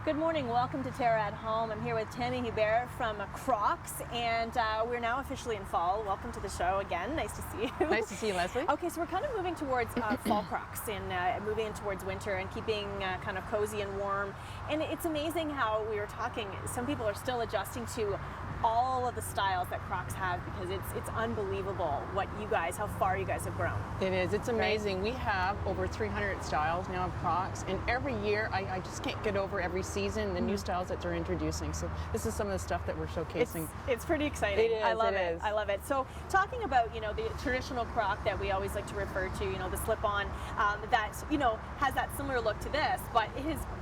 Good morning, welcome to TERRA at Home. I'm here with Tammy Hebert from Crocs, and we're now officially in fall. Welcome to the show again, nice to see you. Nice to see you, Leslie. Okay, so we're kind of moving towards fall Crocs and moving in towards winter and keeping kind of cozy and warm. And it's amazing how we were talking, some people are still adjusting to all of the styles that Crocs have, because it's unbelievable how far you guys have grown. It is, it's amazing. Right? We have over 300 styles now of Crocs, and every year I just can't get over every season the new styles that they're introducing. So this is some of the stuff that we're showcasing. It's pretty exciting. It is, I love it. is. I love it. So talking about, the traditional Croc that we always like to refer to, the slip-on, that, has that similar look to this, but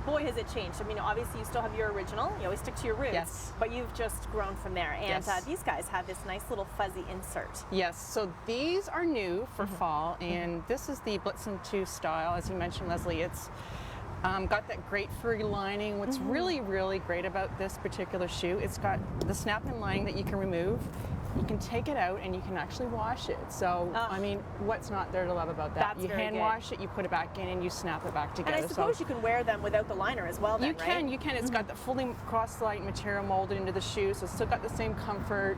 boy has it changed. I mean, obviously you still have your original, you always stick to your roots, yes, but you've just grown from there. And yes, these guys have this nice little fuzzy insert. Yes, so these are new for fall, and this is the Blitzen 2 style. As you mentioned, Leslie, it's got that great furry lining. What's really, really great about this particular shoe, it's got the snap-in lining that you can remove. You can take it out and you can actually wash it. So, I mean, what's not there to love about that? You hand wash it, you put it back in, and you snap it back together. And I suppose you can wear them without the liner as well, then, you can. It's got the fully cross-light material molded into the shoe, so it's still got the same comfort.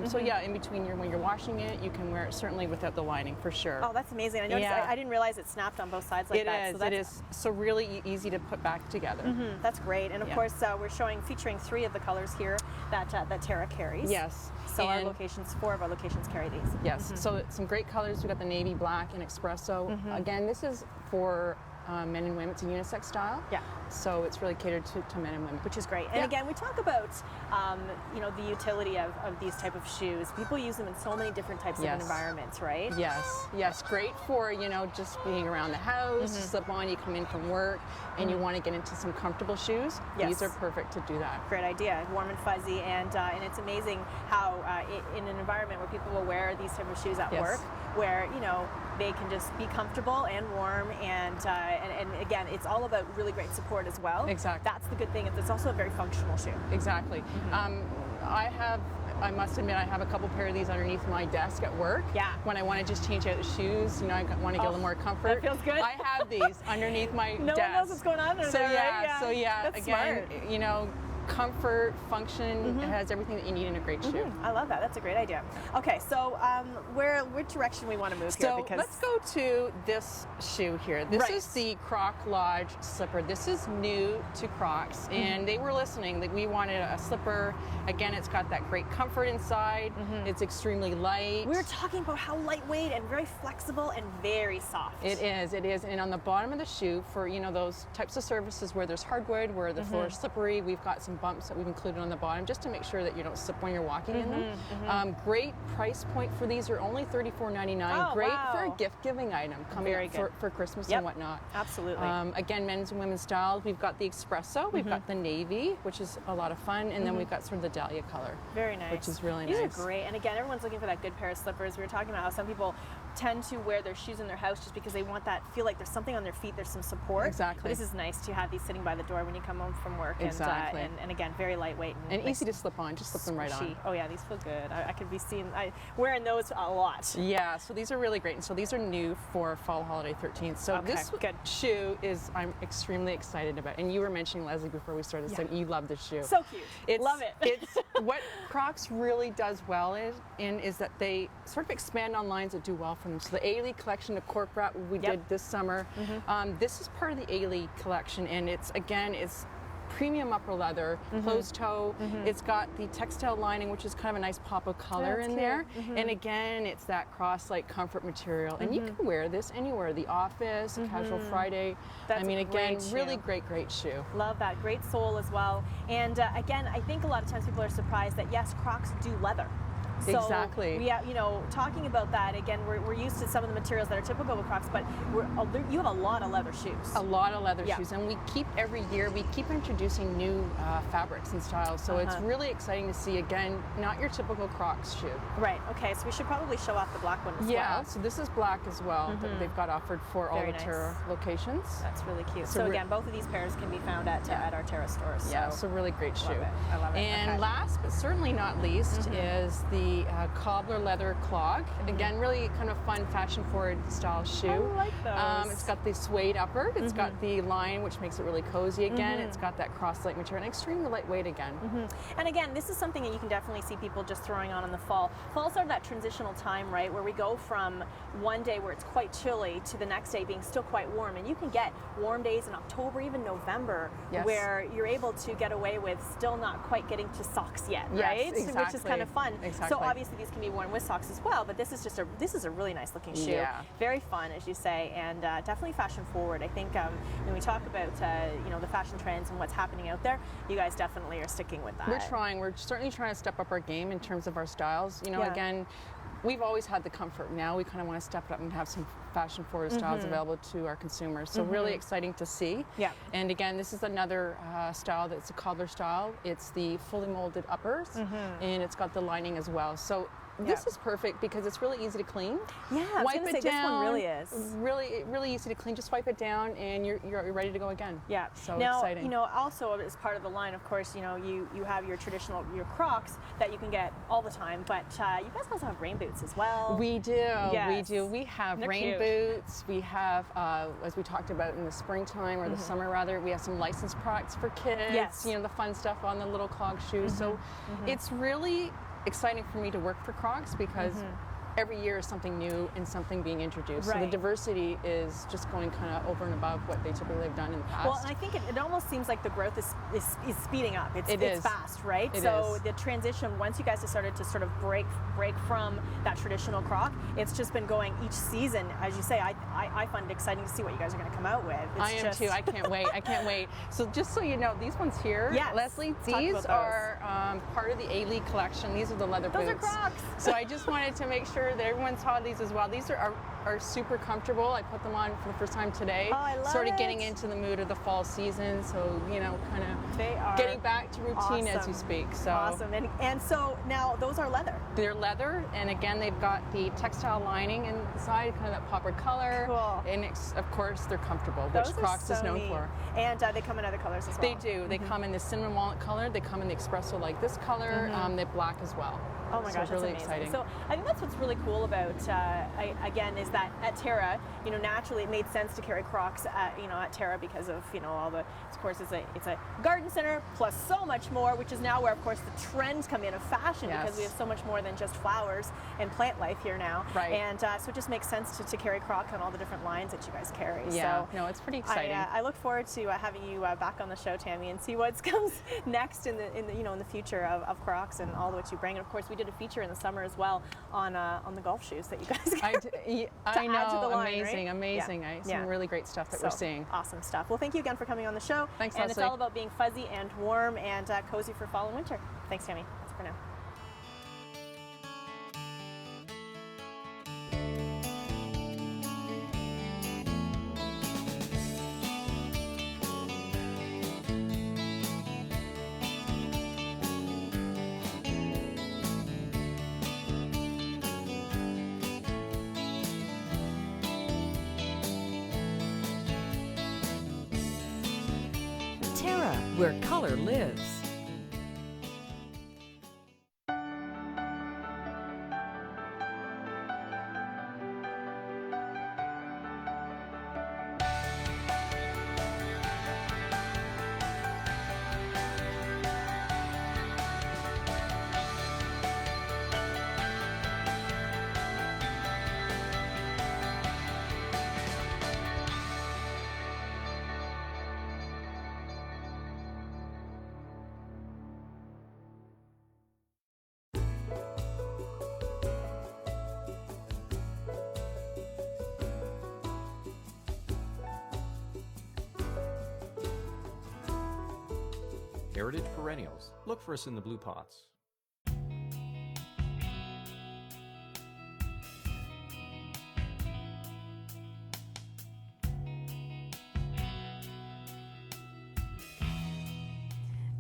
So yeah, in between when you're washing it, you can wear it certainly without the lining, for sure. Oh, that's amazing. I noticed, I didn't realize it snapped on both sides like that. It is. So really easy to put back together. That's great. And of course, we're featuring 3 of the colors here that TERRA carries. Yes. So and 4 of our locations carry these. Yes. So some great colors. We've got the navy, black, and espresso. Again, this is for men and women. It's a unisex style. Yeah. So it's really catered to men and women. Which is great. And again, we talk about, the utility of these type of shoes. People use them in so many different types of environments, right? Yes. Yes. Great for, just being around the house, slip on, you come in from work, and you want to get into some comfortable shoes. Yes. These are perfect to do that. Great idea. Warm and fuzzy. And it's amazing how in an environment where people will wear these type of shoes at work, where, they can just be comfortable and warm, and again, it's all about really great support as well. Exactly. That's the good thing. It's also a very functional shoe. Exactly. I must admit, I have a couple pair of these underneath my desk at work. Yeah. When I want to just change out the shoes, I want to get a little more comfort. That feels good. I have these underneath my desk. No one knows what's going on under there, right? So yeah, that's again, smart. Comfort, function, it has everything that you need in a great shoe. I love that. That's a great idea. Okay, so which direction we want to move here? Because let's go to this shoe here. This is the Croc Lodge slipper. This is new to Crocs, and they were listening. We wanted a slipper. Again, it's got that great comfort inside. It's extremely light. We were talking about how lightweight and very flexible and very soft. It is. And on the bottom of the shoe, for those types of surfaces where there's hardwood, where the floor is slippery, we've got some bumps that we've included on the bottom just to make sure that you don't slip when you're walking in them. Great price point for these are only $34.99. Oh, great for a gift-giving item coming up for Christmas and whatnot. Absolutely. Again, men's and women's styles. We've got the espresso, we've got the navy, which is a lot of fun, and then we've got sort of the dahlia color. Very nice. Which is really nice. These are great. And again, everyone's looking for that good pair of slippers. We were talking about how some people tend to wear their shoes in their house just because they want feel like there's something on their feet, there's some support. Exactly. But this is nice to have these sitting by the door when you come home from work. Exactly. And again, very lightweight. And easy to slip on, just slip them right on. Oh yeah, these feel good. I could be wearing those a lot. Yeah, so these are really great. And so these are new for fall holiday 13th. So this shoe I'm extremely excited about. And you were mentioning, Leslie, before we started, saying you love this shoe. So cute. Love it. It's what Crocs really does well is that they sort of expand on lines that do well for them. So the A-Leigh collection, the cork wrap we did this summer, this is part of the A-Leigh collection, and it's premium upper leather, closed toe. It's got the textile lining, which is kind of a nice pop of color in there. And again, it's that cross-light comfort material. And you can wear this anywhere, the office, casual Friday. Again, really great shoe. Love that. Great sole as well. And again, I think a lot of times people are surprised that yes, Crocs do leather. So exactly. We, talking about that again, we're used to some of the materials that are typical with Crocs, but you have a lot of leather shoes. A lot of leather shoes, and every year we keep introducing new fabrics and styles. So it's really exciting to see again, not your typical Crocs shoe. Right. Okay. So we should probably show off the black one as well. Yeah. So this is black as well that they've got offered for all the TERRA locations. That's really cute. So again, both of these pairs can be found at our TERRA stores. Yeah. So really great shoe. I love it. And last but certainly not least is the the cobbler leather clog. Again, really kind of fun, fashion-forward style shoe. I like those. It's got the suede upper. It's got the line, which makes it really cozy again. It's got that cross-light material and extremely lightweight again. And again, this is something that you can definitely see people just throwing on in the fall. Fall's sort of that transitional time, right, where we go from one day where it's quite chilly to the next day being still quite warm. And you can get warm days in October, even November, where you're able to get away with still not quite getting to socks yet, right? Exactly. Which is kind of fun. Exactly. So obviously these can be worn with socks as well, but this is a really nice looking shoe. Yeah. Very fun, as you say, and definitely fashion forward. I think when we talk about the fashion trends and what's happening out there, you guys definitely are sticking with that. We're trying. We're certainly trying to step up our game in terms of our styles. You know, again, we've always had the comfort. Now we kind of want to step it up and have some fashion-forward styles available to our consumers. So really exciting to see. Yeah. And again, this is another style that's a cobbler style. It's the fully molded uppers, and it's got the lining as well. So this is perfect because it's really easy to clean. Yeah, I was gonna say, this one really is. Really easy to clean. Just wipe it down and you're ready to go again. Yeah. So now, exciting. you know, also as part of the line, of course, you know, you have your traditional, your Crocs that you can get all the time, but you guys also have rain boots as well. We do. Yes. We do. We have rain boots. We have, as we talked about in the springtime or the summer rather, we have some licensed products for kids. Yes. You know, the fun stuff on the little clog shoes. So it's really exciting for me to work for Crocs because every year is something new and something being introduced. So the diversity is just going kind of over and above what they typically have done in the past. Well, and I think it almost seems like the growth is speeding up. It's fast, right? It so is. the transition, once you guys have started to sort of break from that traditional Croc, it's just been going each season. As you say, I find it exciting to see what you guys are going to come out with. I am too. I can't wait. I can't wait. So just so you know, these ones here, Leslie, these are part of the A-League collection. These are the leather boots. Those are Crocs. So I just wanted to make sure that everyone saw these as well. These are super comfortable. I put them on for the first time today. Oh, I love sort of it. getting into the mood of the fall season. So, you know, kind of They are getting back to routine as you speak. So awesome. And so now those are leather. They're leather, and again, they've got the textile lining inside, kind of that popper color. Cool. And of course, they're comfortable, Those which are Crocs so is known neat. for. And they come in other colors as well. They do. They come in the cinnamon walnut color. They come in the espresso like this color. They're black as well. Oh my gosh, really that's amazing. exciting. So I think that's what's really cool about, again, is that at TERRA, you know, naturally it made sense to carry Crocs, you know, at TERRA because of, you know, all the, of course, it's a garden center plus so much more, which is now where, of course, the trends come in of fashion because we have so much more than just flowers and plant life here now. Right. And so it just makes sense to carry Crocs on all the different lines that you guys carry. Yeah. So no, it's pretty exciting. I look forward to having you back on the show, Tammy, and see what comes next in the future of Crocs and all that you bring. And of course, we did a feature in the summer as well on the golf shoes that you guys got. I know, add to the line, amazing, right? amazing. Yeah. Some really great stuff that we're seeing. Awesome stuff. Well, thank you again for coming on the show. Thanks, and Leslie. it's all about being fuzzy and warm and cozy for fall and winter. Thanks, Tammy. That's it for now. TERRA, where color lives. Heritage Perennials. Look for us in the blue pots.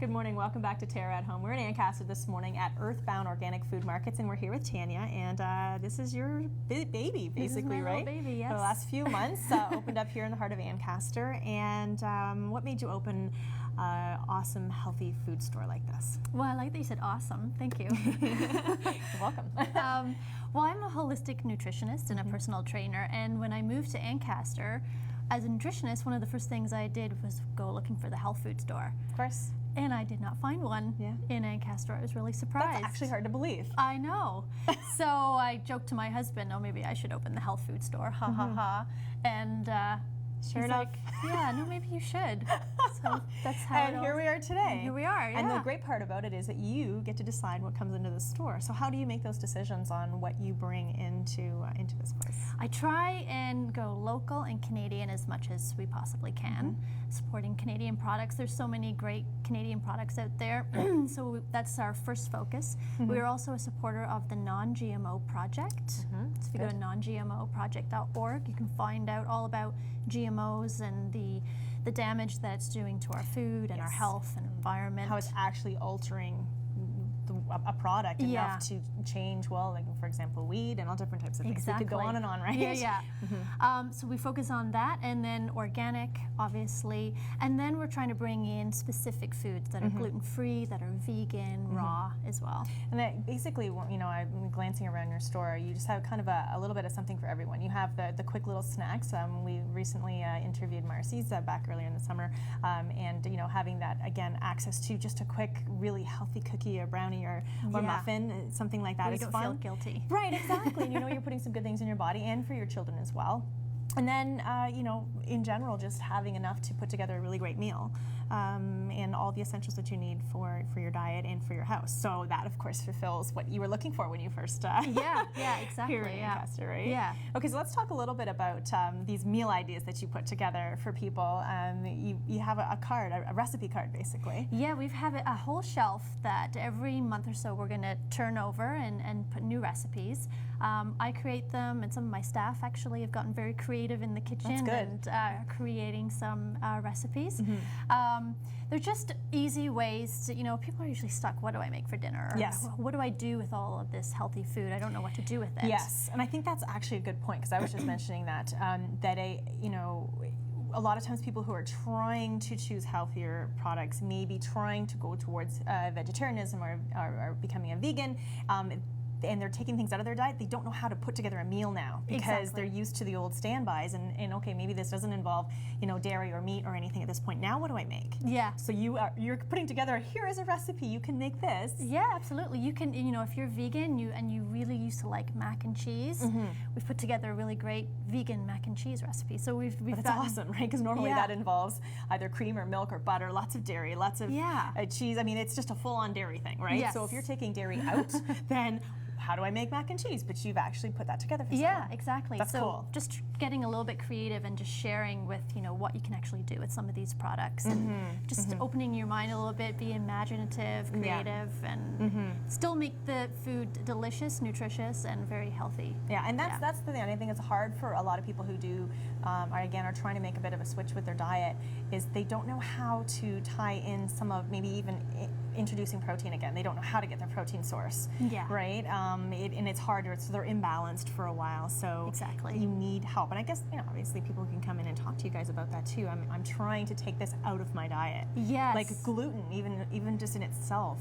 Good morning. Welcome back to TERRA at Home. We're in Ancaster this morning at Earthbound Organic Food Markets, and we're here with Tanya. And this is your baby, basically, this is my right? Little baby, yes. For the last few months, opened up here in the heart of Ancaster. And what made you open an awesome, healthy food store like this? Well, I like that you said awesome. Thank you. You're welcome. Well, I'm a holistic nutritionist and a personal trainer, and when I moved to Ancaster, as a nutritionist, one of the first things I did was go looking for the health food store. Of course. And I did not find one in Ancaster. I was really surprised. That's actually hard to believe. I know. So I joked to my husband, oh, maybe I should open the health food store, ha ha ha. And Sure he's enough. like, yeah, no, maybe you should. So that's how And here we are today. And here we are, yeah. And the great part about it is that you get to decide what comes into the store. So how do you make those decisions on what you bring into this place? I try and go local and Canadian as much as we possibly can, supporting Canadian products. There's so many great Canadian products out there, so that's our first focus. We're also a supporter of the Non-GMO Project. So if you go to nongmoproject.org, you can find out all about GMOs and the damage that it's doing to our food and our health and environment. How it's actually altering a product enough to change, well, like for example, weed and all different types of things. Exactly. We could go on and on, right? Yeah. So we focus on that, and then organic, obviously, and then we're trying to bring in specific foods that are gluten-free, that are vegan, raw as well. And that basically, you know, I'm glancing around your store, you just have kind of a little bit of something for everyone. You have the quick little snacks. We recently interviewed Marcy's back earlier in the summer, and you know, having that, again, access to just a quick, really healthy cookie or brownie or muffin, something like that We is don't fun. feel guilty. Right, exactly. And you know, you're putting some good things in your body and for your children as well. And then, you know, in general, just having enough to put together a really great meal, and all the essentials that you need for your diet and for your house. So that, of course, fulfills what you were looking for when you first Yeah, exactly. here in Ancaster, right? Yeah. Okay, so let's talk a little bit about these meal ideas that you put together for people. You have a card, a recipe card, basically. Yeah, we've have a whole shelf that every month or so we're going to turn over and put new recipes. I create them, and some of my staff actually have gotten very creative in the kitchen and creating some recipes. They're just easy ways to, you know, people are usually stuck, what do I make for dinner? Or Yes. what do I do with all of this healthy food? I don't know what to do with it. Yes, and I think that's actually a good point, because I was just mentioning that, you know, a lot of times people who are trying to choose healthier products, maybe trying to go towards vegetarianism or becoming a vegan, and they're taking things out of their diet, they don't know how to put together a meal now, because they're used to the old standbys, and okay, maybe this doesn't involve, you know, dairy or meat or anything at this point. Now what do I make? Yeah. So you're putting together, here is a recipe, you can make this. Yeah, absolutely. You can, you know, if you're vegan and you really used to like mac and cheese, we've put together a really great vegan mac and cheese recipe. So we've That's awesome, right? Because normally Yeah. that involves either cream or milk or butter, lots of dairy, lots of cheese. I mean, it's just a full-on dairy thing, right? Yes. So if you're taking dairy out, then how do I make mac and cheese? But you've actually put that together for someone. Yeah, exactly. That's so cool. just getting a little bit creative and just sharing with, you know, what you can actually do with some of these products, and just opening your mind a little bit, be imaginative, creative, and still make the food delicious, nutritious, and very healthy. Yeah, and that's the thing. I think it's hard for a lot of people who do, are trying to make a bit of a switch with their diet, is they don't know how to tie in some of, maybe even introducing protein again. They don't know how to get their protein source. Yeah. Right? And it's harder, so they're imbalanced for a while. So Exactly. you need help. And I guess, you know, obviously people can come in and talk to you guys about that too. I'm trying to take this out of my diet. Yes. Like gluten, even just in itself,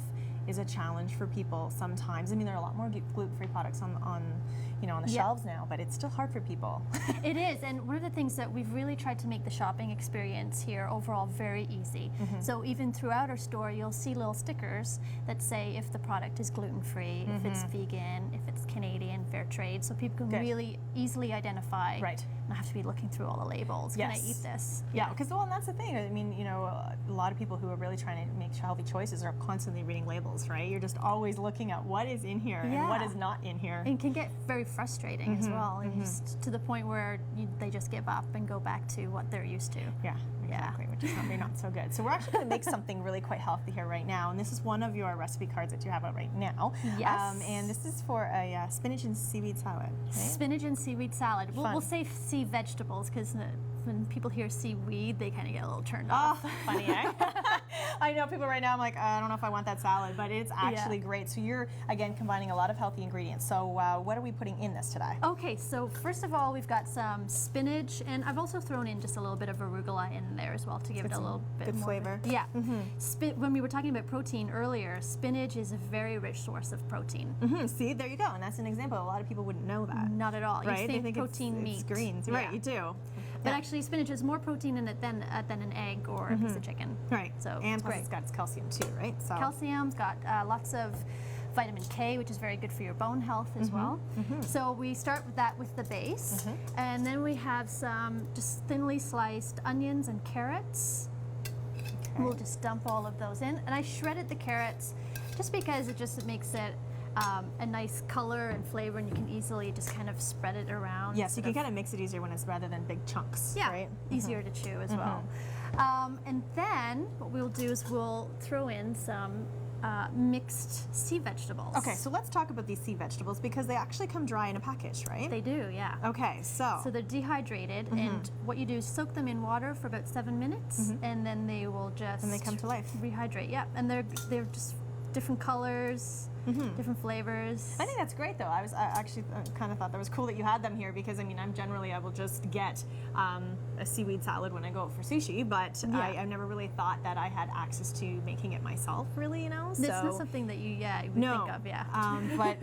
is a challenge for people sometimes. I mean, there are a lot more gluten-free products on the shelves now, but it's still hard for people. It is, and one of the things that we've really tried to make the shopping experience here overall very easy. So even throughout our store, you'll see little stickers that say if the product is gluten-free, if it's vegan, if it's Canadian, fair trade, so people can really easily identify. Right. Not have to be looking through all the labels. Can I eat this? Yeah, because and that's the thing. I mean, you know, a lot of people who are really trying to make healthy choices are constantly reading labels, right? You're just always looking at what is in here and what is not in here. And can get very frustrating as well, and just to the point where they just give up and go back to what they're used to. Yeah, exactly, which is probably not so good. So we're actually going to make something really quite healthy here right now, and this is one of your recipe cards that you have out right now. Yes. And this is for a spinach and seaweed salad. Right? Spinach and seaweed salad. We'll say sea vegetables because when people hear seaweed, they kind of get a little turned off. Funny, eh? I know people right now, I'm like, I don't know if I want that salad, but it's actually great. So you're, again, combining a lot of healthy ingredients. So what are we putting in this today? Okay, so first of all, we've got some spinach, and I've also thrown in just a little bit of arugula in there as well to give it a little bit good more flavor. Yeah. When we were talking about protein earlier, spinach is a very rich source of protein. See, there you go, and that's an example. A lot of people wouldn't know that. Not at all. Right? You They think protein meat. it's greens. Yeah. Right, you do. But actually, spinach has more protein in it than an egg or a piece of chicken. Right. So and it's plus great. it's got its calcium too, right? So Calcium's got lots of vitamin K, which is very good for your bone health as well. So we start with that with the base, and then we have some just thinly sliced onions and carrots. We'll just dump all of those in, and I shredded the carrots just because it makes it a nice color and flavor, and you can easily just kind of spread it around. yes, you can kind of mix it easier when it's rather than big chunks. Yeah, Right. easier to chew as well. And then what we'll do is we'll throw in some mixed sea vegetables. Okay, so let's talk about these sea vegetables because they actually come dry in a package, right? They do, yeah. Okay, so So they're dehydrated, and what you do is soak them in water for about 7 minutes, and then they will just and they come to life. rehydrate. Yeah, and they're just different colors, different flavors. I think that's great, though. I actually kind of thought that was cool that you had them here because I mean, I will just get a seaweed salad when I go out for sushi, but I've never really thought that I had access to making it myself, really, you know. It's not something that you would think of, yeah.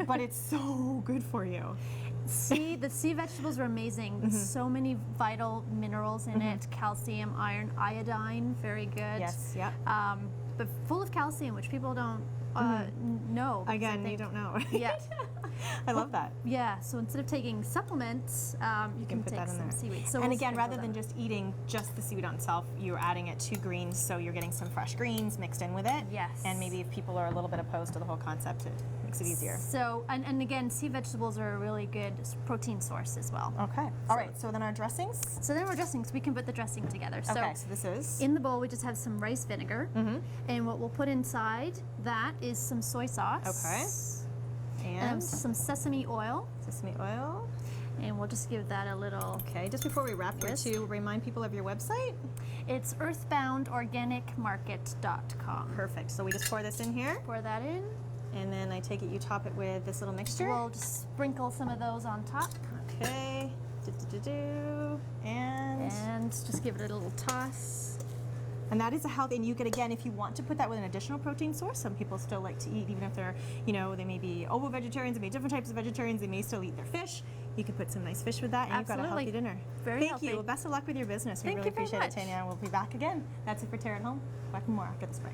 but it's so good for you. The sea vegetables are amazing. There's so many vital minerals in it: calcium, iron, iodine, very good. Yes, yep. But full of calcium, which people don't know. because Again, they you think- don't know. Right? Yeah. I love that. Yeah, so instead of taking supplements, you can put take that in some there. seaweed. So And we'll again, rather sprinkle than them. just eating just the seaweed on itself, you're adding it to greens, so you're getting some fresh greens mixed in with it. Yes. And maybe if people are a little bit opposed to the whole concept, it makes it easier. So, and again, sea vegetables are a really good protein source as well. Okay. All right. So then our dressings. So then we're dressing, so we can put the dressing together. So Okay. So this is. in the bowl, we just have some rice vinegar, and what we'll put inside that is some soy sauce. Okay. And And some sesame oil, sesame oil. and we'll just give that a little. Okay. Just before we wrap here, Whisk. to remind people of your website. It's earthboundorganicmarket.com. Perfect. So we just pour this in here, Pour that in. and then I take it you top it with this little mixture. We'll just sprinkle some of those on top, Okay. And and just give it a little toss. And that is a healthy, and you could, again, if you want to put that with an additional protein source, some people still like to eat, even if they're, they may be ovo-vegetarians, they may be different types of vegetarians, they may still eat their fish. You could put some nice fish with that, and you've got a Absolutely. healthy dinner. Very Thank healthy. you. Well, best of luck with your business. We Thank really you very appreciate it, much. Tanya. We'll be back again. That's it for TERRA Home. Back with more after this break.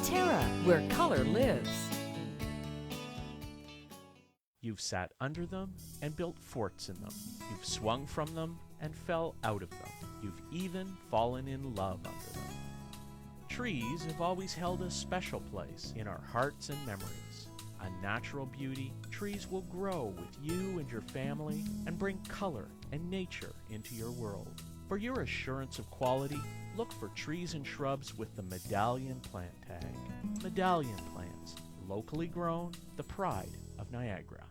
TERRA, where color lives. You've sat under them and built forts in them. You've swung from them and fell out of them. You've even fallen in love under them. Trees have always held a special place in our hearts and memories. A natural beauty, trees will grow with you and your family and bring color and nature into your world. For your assurance of quality, look for trees and shrubs with the Medallion plant tag. Medallion plants, locally grown, the pride of Niagara.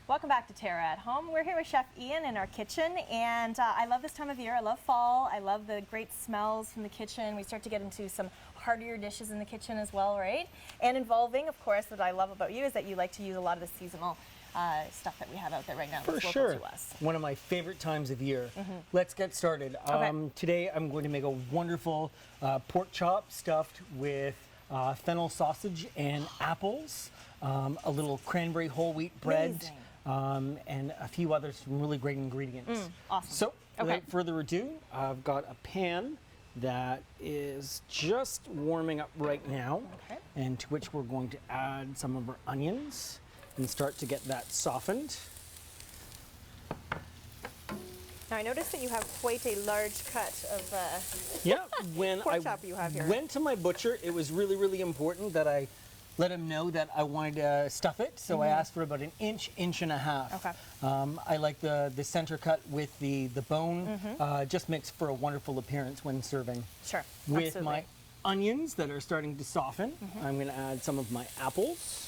Welcome back to TERRA at Home. We're here with Chef Iain in our kitchen, and I love this time of year. I love fall. I love the great smells from the kitchen. We start to get into some heartier dishes in the kitchen as well, right? And involving, of course, what I love about you is that you like to use a lot of the seasonal stuff that we have out there right now For that's sure. local to us. One of my favorite times of year. Let's get started. Okay. Today I'm going to make a wonderful pork chop stuffed with fennel sausage and apples, a little cranberry whole wheat bread, and a few other some really great ingredients. Awesome. So, Okay. without further ado, I've got a pan that is just warming up right now, Okay. and to which we're going to add some of our onions. and start to get that softened. Now I noticed that you have quite a large cut of Yeah, when pork I chop you have here. went to my butcher, it was really, really important that I let him know that I wanted to stuff it. So I asked for about an inch, inch and a half. Okay. I like the center cut with the bone. Just makes for a wonderful appearance when serving. Sure. With absolutely. my onions that are starting to soften, I'm going to add some of my apples.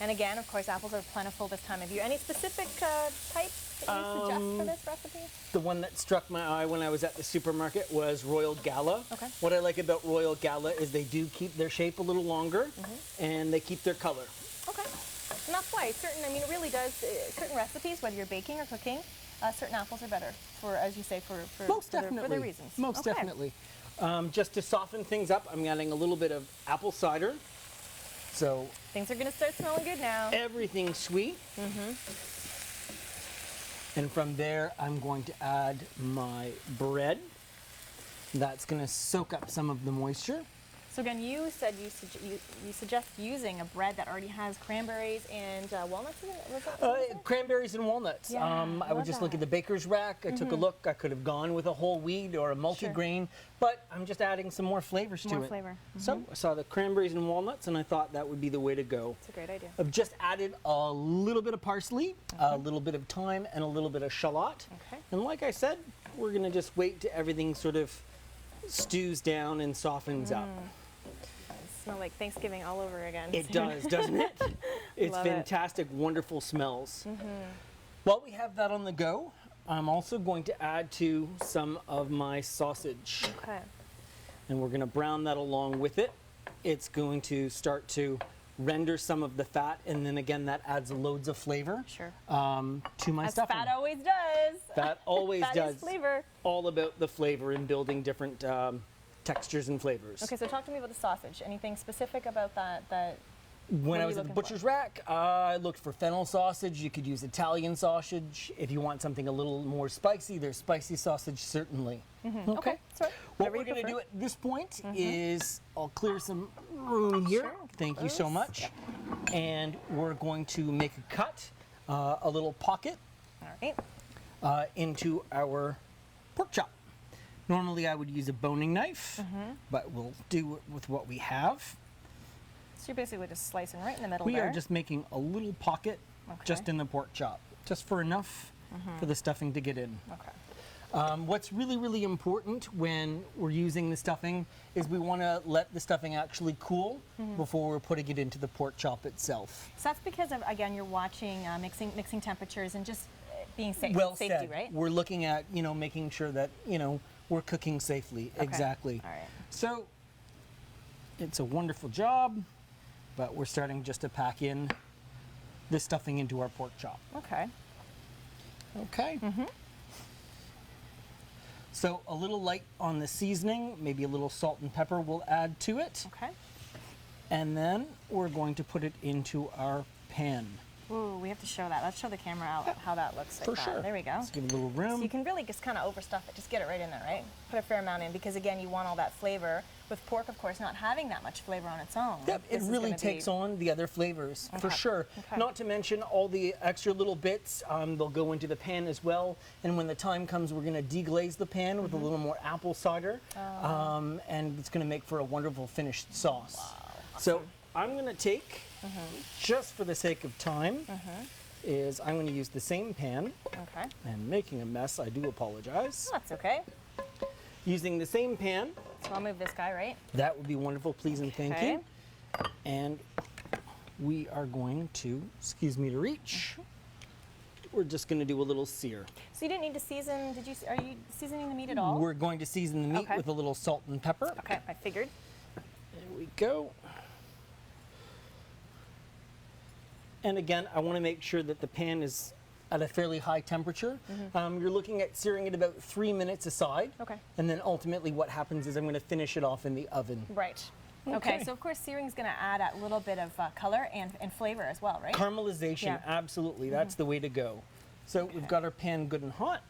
And again, of course, apples are plentiful this time of year. Any specific types that you suggest for this recipe? The one that struck my eye when I was at the supermarket was Royal Gala. Okay. What I like about Royal Gala is they do keep their shape a little longer and they keep their color. Okay. And that's why I mean, it really does, certain recipes, whether you're baking or cooking, certain apples are better for, as you say, for Most their definitely. reasons. Most Okay. definitely. Just to soften things up, I'm adding a little bit of apple cider. So Things are going to start smelling good now. everything's sweet. And from there, I'm going to add my bread. That's going to soak up some of the moisture. So again, you said you suggest using a bread that already has cranberries and walnuts in it? Was that what you said? Cranberries and walnuts. Yeah, I would love just look that. at the baker's rack. I took a look. I could have gone with a whole wheat or a multigrain, but I'm just adding some more flavors to More it. flavor. So I saw the cranberries and walnuts, and I thought that would be the way to go. It's a great idea. I've just added a little bit of parsley, a little bit of thyme, and a little bit of shallot. Okay. And like I said, we're going to just wait till everything sort of stews down and softens up. Smell like Thanksgiving all over again. It does, doesn't it? It's Love it. fantastic, wonderful smells. While we have that on the go, I'm also going to add to some of my sausage. Okay. And we're going to brown that along with it. It's going to start to render some of the fat, and then again, that adds loads of flavor Sure. to my As stuffing. fat always does. Fat always Fat does. is flavor. All about the flavor and building different textures and flavors. Okay, so talk to me about the sausage. Anything specific about that? When What I are was you at the looking butcher's rack, I looked for fennel sausage. You could use Italian sausage. If you want something a little more spicy, there's spicy sausage certainly. Okay. Sorry. What Whatever we're you going to prefer. do at this point is I'll clear some room here. Sure. Thank you so much. And we're going to make a cut, a little pocket All right. into our pork chop. Normally I would use a boning knife, but we'll do it with what we have. So you're basically just slicing right in the middle We there. are just making a little pocket just in the pork chop, just for enough for the stuffing to get in. Okay. What's really, really important when we're using the stuffing is we want to let the stuffing actually cool before we're putting it into the pork chop itself. So that's because of, again, you're watching mixing temperatures and just being safe. Well Safety, said. right? We're looking at, making sure that, we're cooking safely. Okay. Exactly. All right. So it's a wonderful job, but we're starting just to pack in the stuffing into our pork chop. Okay. Okay. So a little light on the seasoning, maybe a little salt and pepper we'll add to it. Okay. And then we're going to put it into our pan. Ooh, we have to show that. Let's show the camera out how that looks like For that. sure. There we go. Let's give it a little room. So you can really just kind of overstuff it. Just get it right in there, right? Put a fair amount in because, again, you want all that flavor. With pork, of course, not having that much flavor on its own. Yep, it this is really gonna takes be, on the other flavors, for Okay. sure. Okay. Not to mention all the extra little bits, they'll go into the pan as well. And when the time comes, we're going to deglaze the pan with a little more apple cider. And it's going to make for a wonderful finished sauce. So I'm going to take, just for the sake of time, is I'm going to use the same pan. Okay. And making a mess, I do apologize. That's okay. Using the same pan, So I'll move this guy, right? that would be wonderful, please and thank Okay. you. And we are going to, excuse me to reach, we're just going to do a little sear. So you didn't need to season. Are you seasoning the meat at all? We're going to season the meat Okay. with a little salt and pepper. Okay, I figured. There we go. And again, I want to make sure that the pan is at a fairly high temperature. You're looking at searing it about 3 minutes aside. Okay. And then ultimately what happens is I'm going to finish it off in the oven. Right. Okay. Okay. So of course, searing is going to add a little bit of color and flavor as well, right? Caramelization, Yeah. absolutely. That's the way to go. So we've got our pan good and hot.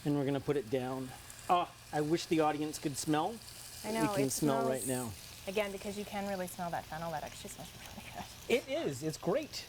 And we're going to put it down. Oh, I wish the audience could smell. I know. We can it smell smells- right now. Again, because you can really smell that fennel. That actually smells really good. It is. It's great.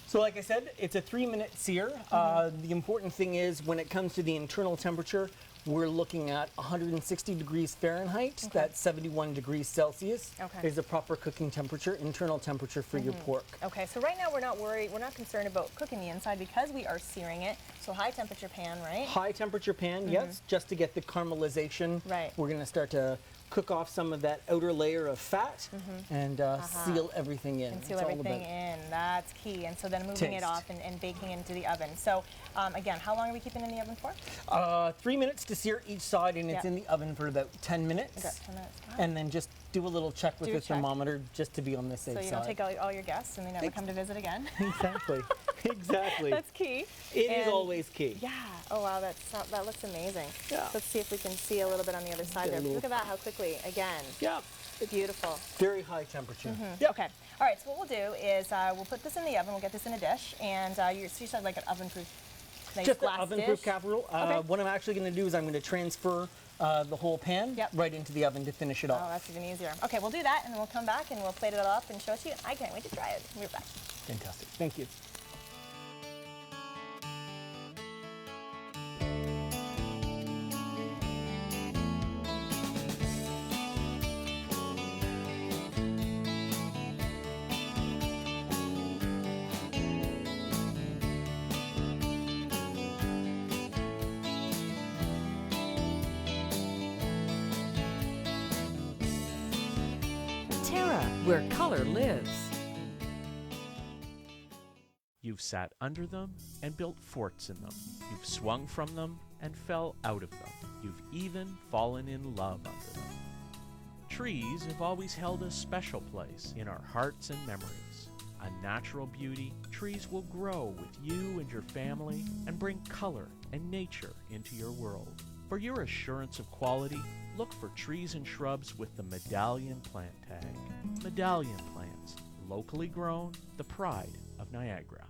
So like I said, it's a 3-minute sear. The important thing is when it comes to the internal temperature, we're looking at 160 degrees Fahrenheit. That's 71 degrees Celsius is the proper cooking temperature, internal temperature for your pork. Okay, so right now we're not worried, we're not concerned about cooking the inside because we are searing it. So high temperature pan, right? High temperature pan, yes, just to get the caramelization. Right. We're going to start to cook off some of that outer layer of fat and seal everything in. And seal everything in, that's key. And so then moving it off and baking into the oven. So again, how long are we keeping in the oven for? 3 minutes to sear each side, and it's in the oven for about 10 minutes. Okay, 10 minutes. Wow. And then just do a little check with the thermometer just to be on the safe side. So you don't take all your guests and they never come to visit again? Exactly. Exactly. That's key. It is always key. Yeah. Oh wow, that looks amazing. Yeah. Let's see if we can see a little bit on the other side there. Look at that, how quickly, again. Yeah. Beautiful. Very high temperature. Yep. Okay. All right, so what we'll do is we'll put this in the oven, we'll get this in a dish, and you said like an oven-proof nice Just glass an oven-proof dish. casserole. What I'm actually going to do is I'm going to transfer the whole pan right into the oven to finish it off. Oh, that's even easier. Okay, we'll do that, and then we'll come back and we'll plate it all up and show it to you. I can't wait to try it. We'll be back. Fantastic. Thank you. Terra, where color lives. You've sat under them and built forts in them. You've swung from them and fell out of them. You've even fallen in love under them. Trees have always held a special place in our hearts and memories. A natural beauty, trees will grow with you and your family and bring color and nature into your world. For your assurance of quality, look for trees and shrubs with the Medallion plant tag. Medallion plants, locally grown, the pride of Niagara.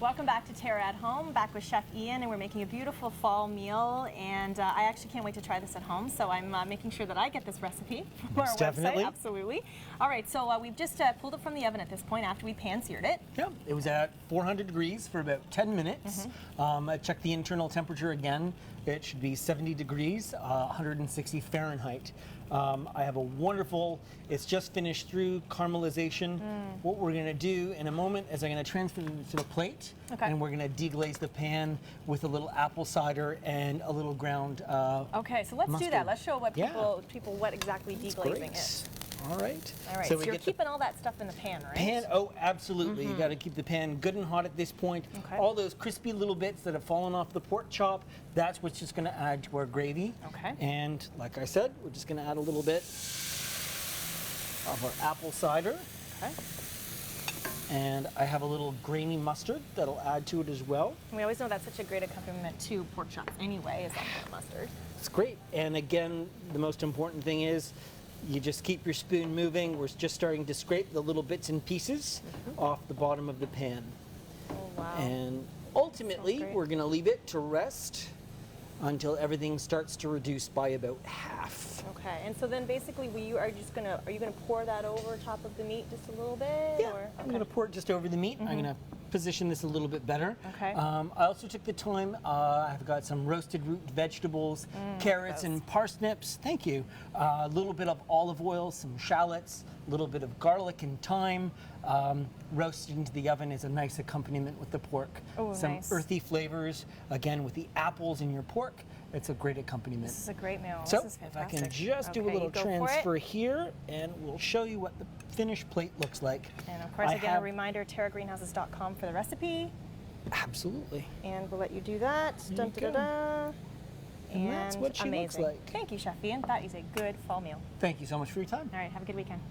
Welcome back to Terra at Home, back with Chef Iain, and we're making a beautiful fall meal, and I actually can't wait to try this at home, so I'm making sure that I get this recipe from our Definitely. website. Absolutely. All right, so we've just pulled it from the oven at this point after we pan-seared it. Yeah, it was at 400 degrees for about 10 minutes. I checked the internal temperature again. It should be 70 degrees, 160 Fahrenheit. I have a wonderful, it's just finished through caramelization. What we're gonna do in a moment is I'm gonna transfer it to the plate, and we're gonna deglaze the pan with a little apple cider and a little ground Okay, so let's do mustard. that. Let's show what people what exactly deglazing is. All right. All right, so you're keeping all that stuff in the pan, right? Pan, oh, absolutely. You got to keep the pan good and hot at this point. Okay. All those crispy little bits that have fallen off the pork chop, that's what's just going to add to our gravy. Okay. And like I said, we're just going to add a little bit of our apple cider. Okay. And I have a little grainy mustard that'll add to it as well. And we always know that's such a great accompaniment to pork chops anyway, is that mustard. It's great. And again, the most important thing is you just keep your spoon moving. We're just starting to scrape the little bits and pieces off the bottom of the pan. Oh, wow. And ultimately, we're going to leave it to rest until everything starts to reduce by about half. Okay, and so then basically are you gonna pour that over top of the meat just a little bit? Yeah, or? I'm going to pour it just over the meat. I'm going to position this a little bit better. Okay. I also took the time, I've got some roasted root vegetables, carrots and parsnips, thank you. A little bit of olive oil, some shallots, a little bit of garlic and thyme. Roasted into the oven is a nice accompaniment with the pork. Oh, some nice. earthy flavors, again with the apples in your pork. It's a great accompaniment. This is a great meal. So This is if I fantastic. can just do a Okay, little you go for it. transfer here, and we'll show you what the finished plate looks like. And of course, I again, have- a reminder, terragreenhouses.com for the recipe. Absolutely. And we'll let you do that. There you go. Dun-da-da-da. And that's what she looks amazing. like. Thank you, Chef Iain. That is a good fall meal. Thank you so much for your time. All right, have a good weekend.